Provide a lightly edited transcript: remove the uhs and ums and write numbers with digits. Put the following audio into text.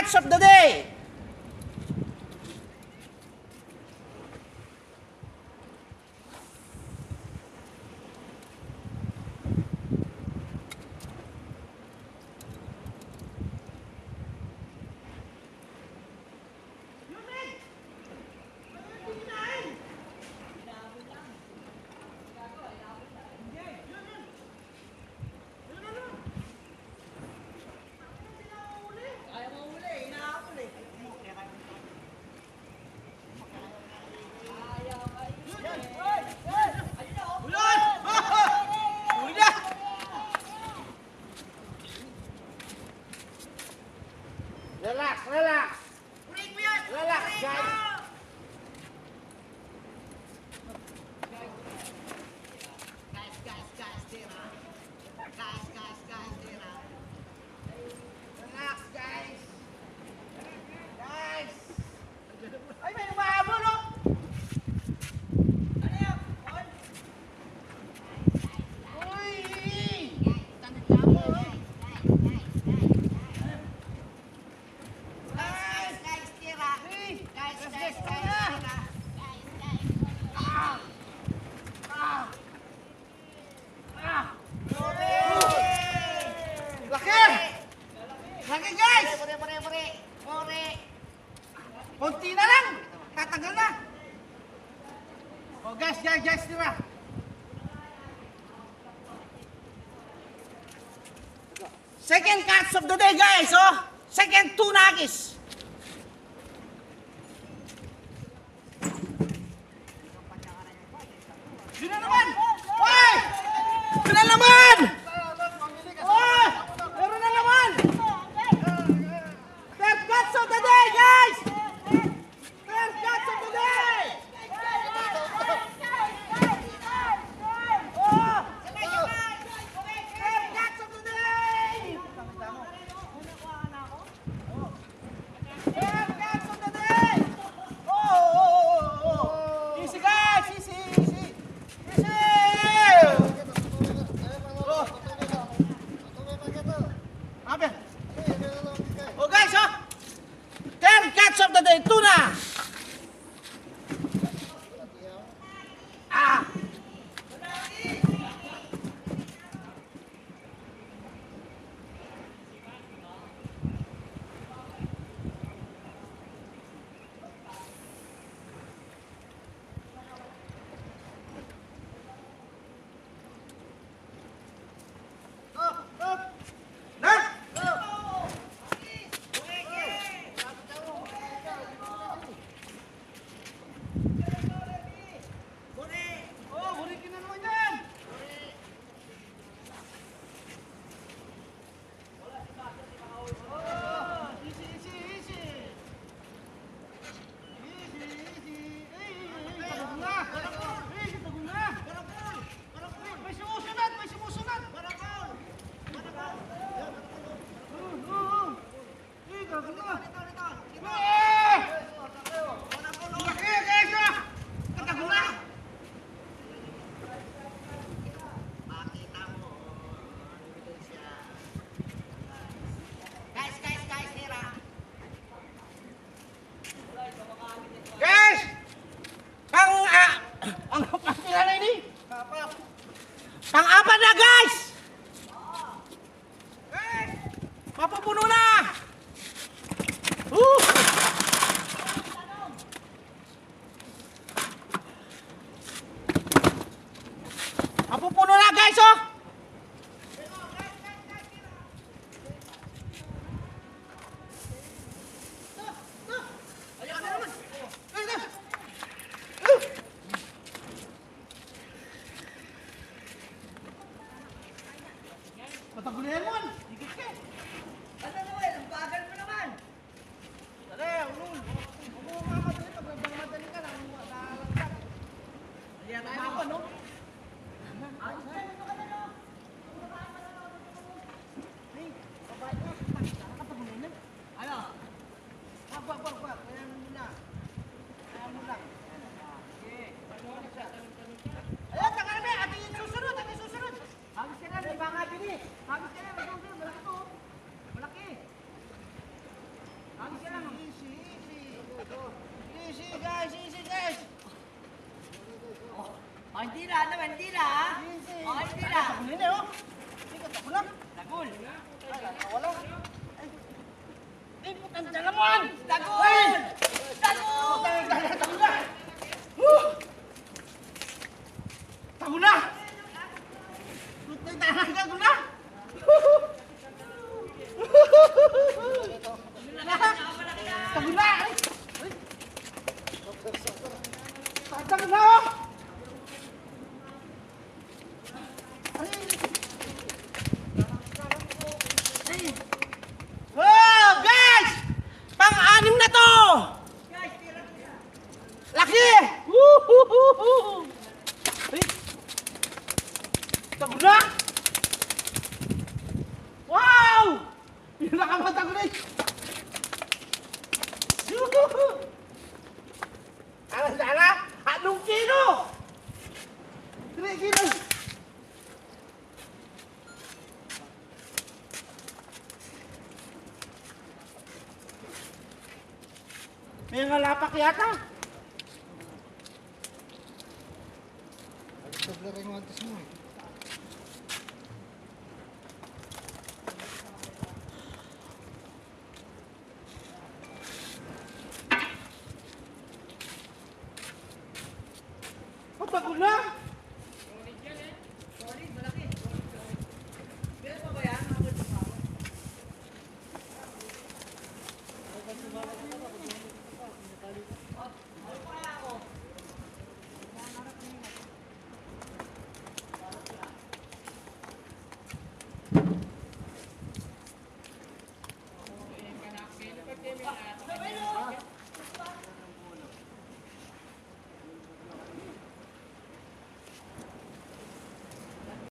catch of the day. Relax, relax. Relax, guys. Relax, guys. Guys. Ay, may umahabol, no? Ano yan? Uy! Laki! Laki, guys! Konti na lang! Tatagal na! Oh, guys, diba? Second catch of the day, guys, oh! Second tunagis! Yun na naman! Hoy! Yun na naman! Oh! Meron na naman! Third catch of the day, guys! Third catch of the day! Oh! Third catch of the day! Third catch of the day! Oh! Easy, guys! Easy! Oh guys, oh! 10 catch of the day, tuna! Ah! Pang-apat na, guys! Mapupuno na! Mapupuno na, guys, oh! Matagulihan mo! Higit ka! Ano Noel? Ang bagal mo naman! Dali, ulul! Huwag mo mamadali. Pag nagmamadali ka lang, lalagsak. Ayan na ako, no? Ayos ka, ano ka na, no? Hey, babae ka. Nakatagulihan na. Ano? Wag. Ayan mo na. Ayan mo lang. Okay. Ayan, taka na ba? Ating yung susunod. Habis ka na, di ba nga bini? Habis ka na, malaki to. Malaki. Oh, hindi na naman, hindi na. Oh, hindi na. Tagunin eh, oh. Hindi ka tagunan. Tagul. Ay, wala. Ay, putang dalaman! Tagul! Tagul! Taguna! Taguna! Putang dalaman, taguna! Taguna! Taguna! Oh, guys! Pang-anim na to! Laki! Woo-hoo-hoo-hoo! Ay! Taguna! Wow! Pinakamatago na eh! Woo-hoo-hoo! Ano sana? Anong kilo? 3 kilos! May ngalapak yata. Sobra rin yung antes mo eh. Patago na!